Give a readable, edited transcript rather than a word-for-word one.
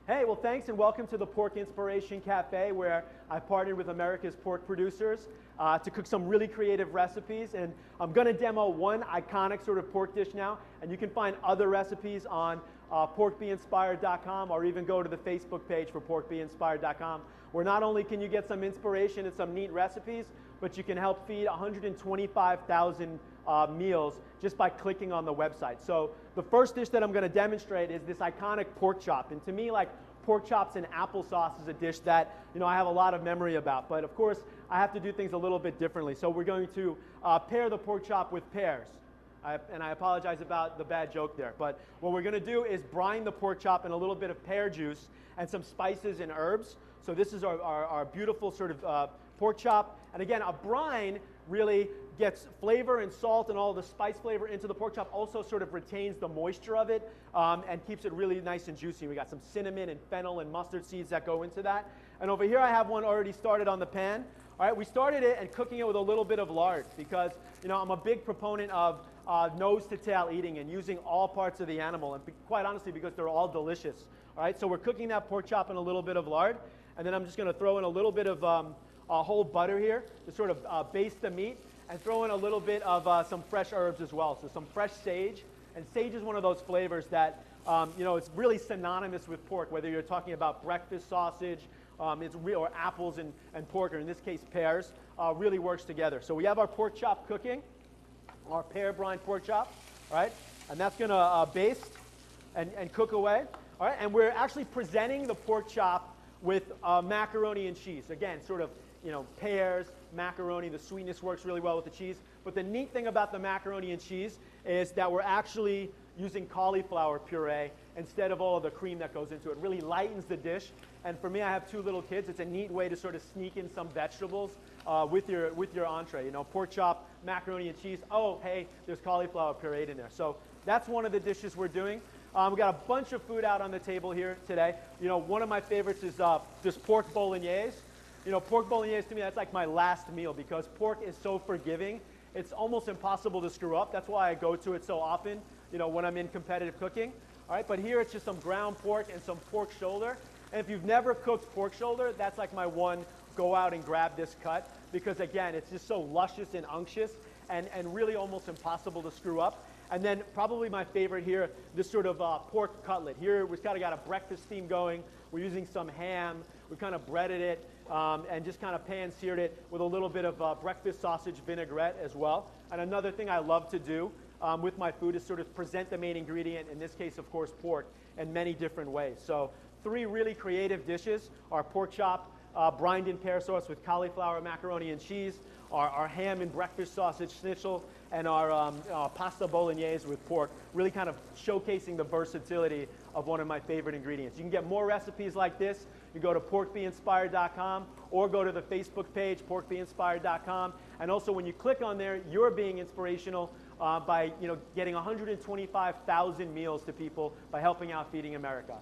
Hey, well, thanks and welcome to the Pork Inspiration Cafe, where I've partnered with America's pork producers to cook some really creative recipes. And I'm going to demo one iconic sort of pork dish now, and you can find other recipes on porkbeinspired.com, or even go to the Facebook page for porkbeinspired.com, where not only can you get some inspiration and some neat recipes, but you can help feed 125,000 meals just by clicking on the website. So the first dish that I'm going to demonstrate is this iconic pork chop. And to me, like, pork chops and applesauce is a dish that I have a lot of memory about. But of course, I have to do things a little bit differently. So we're going to pair the pork chop with pears. And I apologize about the bad joke there. But what we're going to do is brine the pork chop in a little bit of pear juice and some spices and herbs. So this is our beautiful sort of pork chop. And again, a brine really gets flavor and salt and all the spice flavor into the pork chop, also sort of retains the moisture of it and keeps it really nice and juicy. We got some cinnamon and fennel and mustard seeds that go into that. And over here I have one already started on the pan. All right, we started it and cooking it with a little bit of lard because I'm a big proponent of nose to tail eating and using all parts of the animal, and quite honestly because they're all delicious. All right, so we're cooking that pork chop in a little bit of lard, and then I'm just going to throw in a little bit of whole butter here to sort of baste the meat, and throw in a little bit of some fresh herbs as well. So some fresh sage, and sage is one of those flavors that it's really synonymous with pork, whether you're talking about breakfast sausage, or apples and pork, or in this case pears, really works together. So we have our pork chop cooking, our pear brine pork chop, all right, and that's going to baste and cook away. All right, and we're actually presenting the pork chop with macaroni and cheese. Again, sort of pears, macaroni, the sweetness works really well with the cheese. But the neat thing about the macaroni and cheese is that we're actually using cauliflower puree instead of all of the cream that goes into it. It really lightens the dish. And for me, I have 2 little kids. It's a neat way to sort of sneak in some vegetables with your entree. Pork chop, macaroni and cheese. Oh, hey, there's cauliflower puree in there. So that's one of the dishes we're doing. We got a bunch of food out on the table here today. One of my favorites is this pork bolognese. Pork bolognese to me, that's like my last meal because pork is so forgiving. It's almost impossible to screw up. That's why I go to it so often, when I'm in competitive cooking. All right, but here it's just some ground pork and some pork shoulder. And if you've never cooked pork shoulder, that's like my one, go out and grab this cut, because again, it's just so luscious and unctuous and really almost impossible to screw up. And then probably my favorite here, this sort of pork cutlet. Here we've kind of got a breakfast theme going. We're using some ham. We kind of breaded it and just kind of pan-seared it with a little bit of breakfast sausage vinaigrette as well. And another thing I love to do with my food is sort of present the main ingredient, in this case, of course, pork, in many different ways. So 3 really creative dishes: our pork chop brined in pear sauce with cauliflower, macaroni, and cheese, our ham and breakfast sausage schnitzel, and our pasta bolognese with pork, really kind of showcasing the versatility of one of my favorite ingredients. You can get more recipes like this. You go to porkbeinspired.com or go to the Facebook page, porkbeinspired.com. And also when you click on there, you're being inspirational by getting 125,000 meals to people by helping out Feeding America.